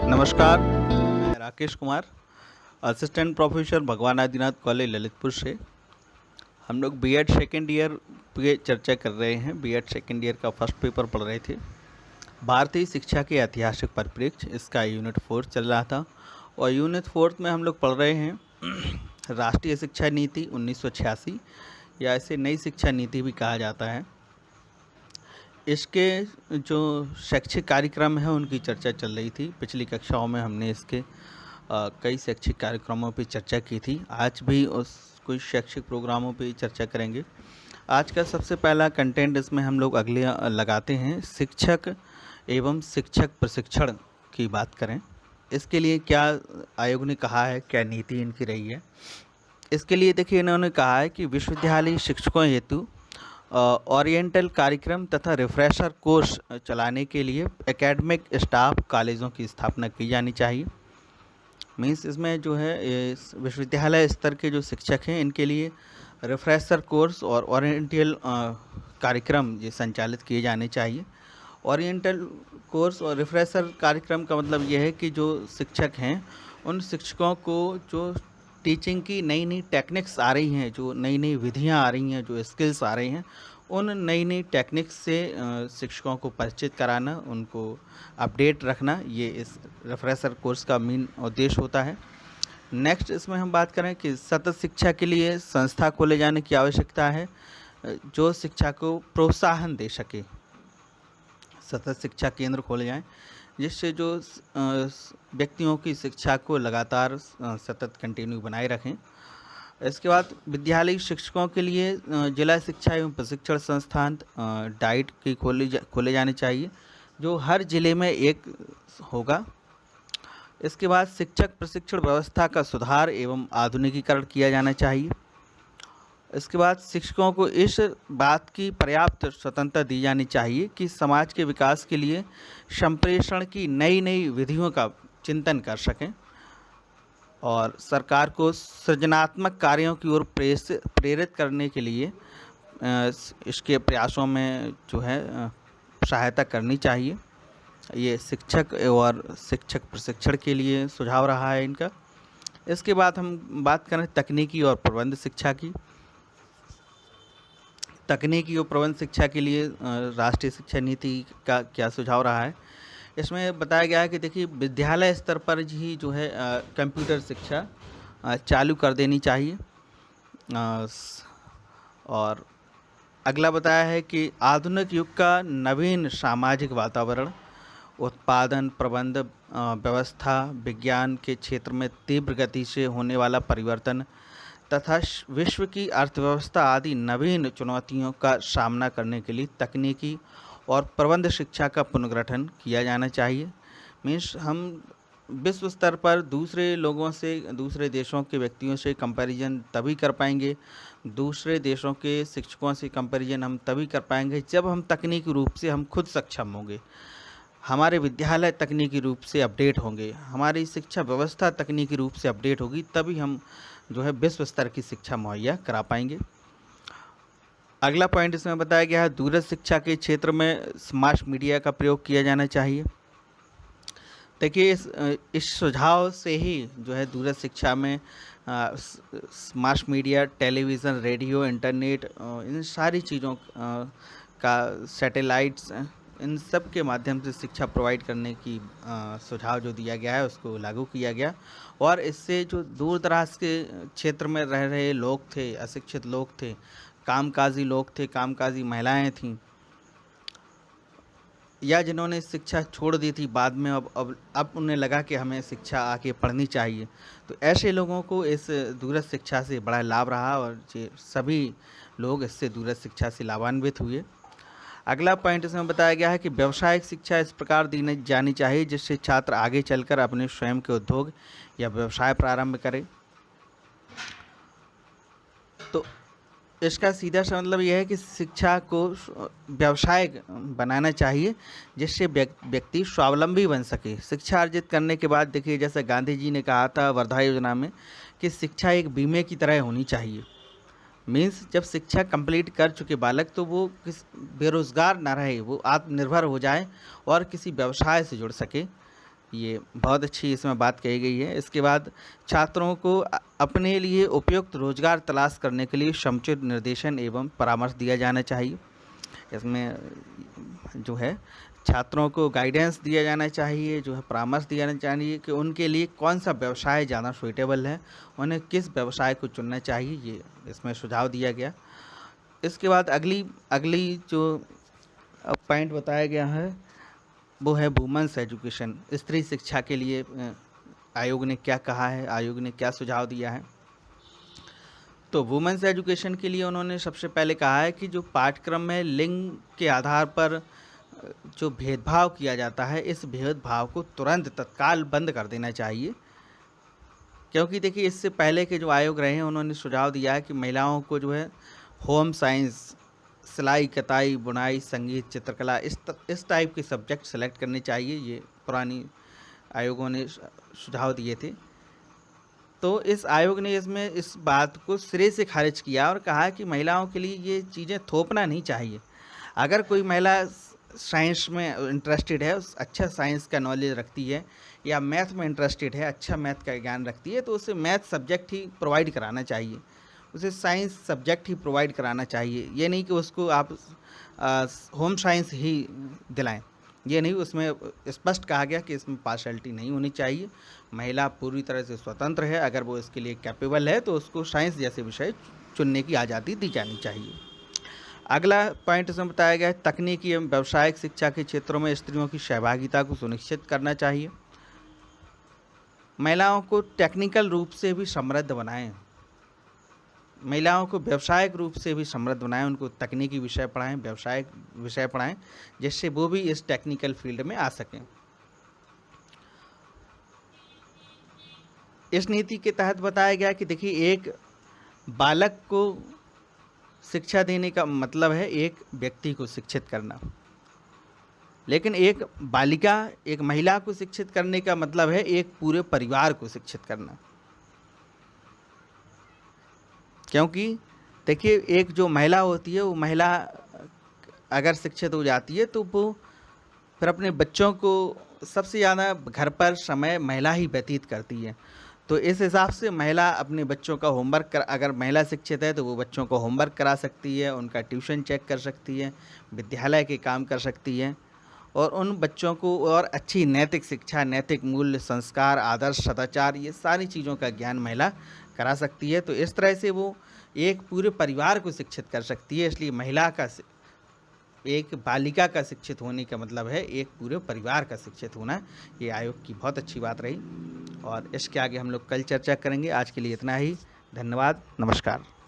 नमस्कार, मैं Rakesh Kumar, assistant professor भगवान आदिनाथ कॉलेज ललितपुर से। हम लोग बीएड सेकेंड ईयर पे चर्चा कर रहे हैं। बीएड सेकेंड ईयर का फर्स्ट पेपर पढ़ रहे थे। भारतीय शिक्षा के ऐतिहासिक परिप्रेक्ष्य, इसका यूनिट 4 चल रहा था और यूनिट 4 में हम लोग पढ़ रहे हैं राष्ट्रीय शिक्षा नीति 1986 या इसे नई शिक्षा नीति भी कहा जाता है। इसके जो शैक्षिक कार्यक्रम हैं उनकी चर्चा चल रही थी। पिछली कक्षाओं में हमने इसके कई शैक्षिक कार्यक्रमों पर चर्चा की थी। आज भी उस कुछ शैक्षिक प्रोग्रामों पर चर्चा करेंगे। आज का सबसे पहला कंटेंट इसमें हम लोग अगले लगाते हैं, शिक्षक एवं शिक्षक प्रशिक्षण की बात करें। इसके लिए क्या आयोग ने कहा है, क्या नीति इनकी रही है। इसके लिए देखिए, इन्होंने कहा है कि विश्वविद्यालय शिक्षकों हेतु ओरिएंटल कार्यक्रम तथा रिफ्रेशर कोर्स चलाने के लिए एकेडमिक स्टाफ कॉलेजों की स्थापना की जानी चाहिए। मीन्स इसमें जो है इस विश्वविद्यालय स्तर के जो शिक्षक हैं इनके लिए रिफ्रेशर कोर्स और ओरिएंटल कार्यक्रम ये संचालित किए जाने चाहिए। ओरिएंटल कोर्स और रिफ्रेशर कार्यक्रम का मतलब ये है कि जो शिक्षक हैं उन शिक्षकों को जो टीचिंग की नई नई टेक्निक्स आ रही हैं, जो नई नई विधियां आ रही हैं, जो स्किल्स आ रही हैं, उन नई नई टेक्निक्स से शिक्षकों को परिचित कराना, उनको अपडेट रखना, ये इस रिफ्रेशर कोर्स का मेन उद्देश्य होता है। नेक्स्ट इसमें हम बात करें कि सतत शिक्षा के लिए संस्था खोले जाने की आवश्यकता है जो शिक्षा को प्रोत्साहन दे सके। सतत शिक्षा केंद्र खोले जाएं जिससे जो व्यक्तियों की शिक्षा को लगातार सतत कंटिन्यू बनाए रखें। इसके बाद विद्यालयी शिक्षकों के लिए जिला शिक्षा एवं प्रशिक्षण संस्थान डाइट की खोले जाने चाहिए, जो हर जिले में एक होगा। इसके बाद शिक्षक प्रशिक्षण व्यवस्था का सुधार एवं आधुनिकीकरण किया जाना चाहिए। इसके बाद शिक्षकों को इस बात की पर्याप्त स्वतंत्रता दी जानी चाहिए कि समाज के विकास के लिए संप्रेषण की नई नई विधियों का चिंतन कर सकें और सरकार को सृजनात्मक कार्यों की ओर प्रेरित करने के लिए इसके प्रयासों में जो है सहायता करनी चाहिए। ये शिक्षक और शिक्षक प्रशिक्षण के लिए सुझाव रहा है इनका। इसके बाद हम बात करें तकनीकी और प्रबंध शिक्षा की। तकनीकी और प्रबंध शिक्षा के लिए राष्ट्रीय शिक्षा नीति का क्या सुझाव रहा है। इसमें बताया गया है कि देखिए, विद्यालय स्तर पर ही जो है कंप्यूटर शिक्षा चालू कर देनी चाहिए। और अगला बताया है कि आधुनिक युग का नवीन सामाजिक वातावरण, उत्पादन, प्रबंध व्यवस्था, विज्ञान के क्षेत्र में तीव्र गति से होने वाला परिवर्तन तथा विश्व की अर्थव्यवस्था आदि नवीन चुनौतियों का सामना करने के लिए तकनीकी और प्रबंध शिक्षा का पुनर्गठन किया जाना चाहिए। मीन्स हम विश्व स्तर पर दूसरे लोगों से, दूसरे देशों के व्यक्तियों से कंपैरिजन तभी कर पाएंगे, दूसरे देशों के शिक्षकों से कंपैरिजन हम तभी कर पाएंगे जब हम तकनीकी रूप से हम खुद सक्षम होंगे, हमारे विद्यालय तकनीकी रूप से अपडेट होंगे, हमारी शिक्षा व्यवस्था तकनीकी रूप से अपडेट होगी, तभी हम जो है विश्व स्तर की शिक्षा मुहैया करा पाएंगे। अगला पॉइंट इसमें बताया गया है, दूरस्थ शिक्षा के क्षेत्र में मास मीडिया का प्रयोग किया जाना चाहिए। देखिए, इस सुझाव से ही जो है दूरस्थ शिक्षा में mass media, television, radio, internet, इन सारी चीज़ों का, सैटेलाइट्स, इन सब के माध्यम से शिक्षा प्रोवाइड करने की सुझाव जो दिया गया है उसको लागू किया गया। और इससे जो दूर दराज के क्षेत्र में रह रहे लोग थे, अशिक्षित लोग थे, कामकाजी लोग थे, कामकाजी महिलाएं थीं, या जिन्होंने शिक्षा छोड़ दी थी बाद में, अब उन्हें लगा कि हमें शिक्षा आके पढ़नी चाहिए, तो ऐसे लोगों को इस दूरस्थ शिक्षा से बड़ा लाभ रहा और ये सभी लोग इससे दूरस्थ शिक्षा से लाभान्वित हुए। अगला पॉइंट इसमें बताया गया है कि व्यावसायिक शिक्षा इस प्रकार दी जानी चाहिए जिससे छात्र आगे चलकर अपने स्वयं के उद्योग या व्यवसाय प्रारंभ करें। तो इसका सीधा सा मतलब यह है कि शिक्षा को व्यावसायिक बनाना चाहिए जिससे व्यक्ति स्वावलंबी बन सके। शिक्षा अर्जित करने के बाद देखिए, जैसे गांधी जी ने कहा था वर्धा योजना में कि शिक्षा एक बीमे की तरह होनी चाहिए। मीन्स जब शिक्षा कंप्लीट कर चुके बालक तो वो बेरोज़गार ना रहे, वो आत्मनिर्भर हो जाए और किसी व्यवसाय से जुड़ सके। ये बहुत अच्छी इसमें बात कही गई है। इसके बाद छात्रों को अपने लिए उपयुक्त रोजगार तलाश करने के लिए समुचित निर्देशन एवं परामर्श दिया जाना चाहिए। इसमें जो है छात्रों को गाइडेंस दिया जाना चाहिए, जो है परामर्श दिया जाना चाहिए कि उनके लिए कौन सा व्यवसाय ज़्यादा सूटेबल है, उन्हें किस व्यवसाय को चुनना चाहिए, ये इसमें सुझाव दिया गया। इसके बाद अगली जो पॉइंट बताया गया है वो है वुमेन्स एजुकेशन, स्त्री शिक्षा के लिए आयोग ने क्या कहा है, आयोग ने क्या सुझाव दिया है। तो वुमेन्स एजुकेशन के लिए उन्होंने सबसे पहले कहा है कि जो पाठ्यक्रम में लिंग के आधार पर जो भेदभाव किया जाता है, इस भेदभाव को तुरंत तत्काल बंद कर देना चाहिए। क्योंकि देखिए इससे पहले के जो आयोग रहे हैं उन्होंने सुझाव दिया है कि महिलाओं को जो है होम साइंस, सिलाई कताई, बुनाई, संगीत, चित्रकला इस टाइप के सब्जेक्ट सेलेक्ट करने चाहिए। ये पुरानी आयोगों ने सुझाव दिए थे। तो इस आयोग ने इसमें इस बात को सिरे से खारिज किया और कहा कि महिलाओं के लिए ये चीज़ें थोपना नहीं चाहिए। अगर कोई महिला साइंस में इंटरेस्टेड है, अच्छा साइंस का नॉलेज रखती है, या मैथ में इंटरेस्टेड है, अच्छा मैथ का ज्ञान रखती है, तो उसे मैथ सब्जेक्ट ही प्रोवाइड कराना चाहिए, उसे साइंस सब्जेक्ट ही प्रोवाइड कराना चाहिए। ये नहीं कि उसको आप होम साइंस ही दिलाएं, ये नहीं। उसमें स्पष्ट कहा गया कि इसमें पार्शलिटी नहीं होनी चाहिए। महिला पूरी तरह से स्वतंत्र है, अगर वो इसके लिए कैपेबल है तो उसको साइंस जैसे विषय चुनने की आज़ादी दी जानी चाहिए। अगला पॉइंट इसमें बताया गया है तकनीकी एवं व्यावसायिक शिक्षा के क्षेत्रों में स्त्रियों की सहभागिता को सुनिश्चित करना चाहिए। महिलाओं को टेक्निकल रूप से भी समृद्ध बनाएं, महिलाओं को व्यावसायिक रूप से भी समृद्ध बनाएं, उनको तकनीकी विषय पढ़ाएं, व्यावसायिक विषय पढ़ाएं, जिससे वो भी इस टेक्निकल फील्ड में आ सकें। इस नीति के तहत बताया गया कि देखिए एक बालक को शिक्षा देने का मतलब है एक व्यक्ति को शिक्षित करना, लेकिन एक बालिका, एक महिला को शिक्षित करने का मतलब है एक पूरे परिवार को शिक्षित करना। क्योंकि देखिए एक जो महिला होती है, वो महिला अगर शिक्षित हो जाती है तो वो फिर अपने बच्चों को सबसे ज़्यादा घर पर समय महिला ही व्यतीत करती है। तो इस हिसाब से महिला अपने बच्चों का होमवर्क अगर महिला शिक्षित है तो वो बच्चों को होमवर्क करा सकती है, उनका ट्यूशन चेक कर सकती है, विद्यालय के काम कर सकती है, और उन बच्चों को और अच्छी नैतिक शिक्षा, नैतिक मूल्य, संस्कार, आदर्श, सदाचार, ये सारी चीज़ों का ज्ञान महिला करा सकती है। तो इस तरह से वो एक पूरे परिवार को शिक्षित कर सकती है। इसलिए महिला का, एक बालिका का शिक्षित होने का मतलब है एक पूरे परिवार का शिक्षित होना। ये आयोग की बहुत अच्छी बात रही और इसके आगे हम लोग कल चर्चा करेंगे। आज के लिए इतना ही। धन्यवाद, नमस्कार।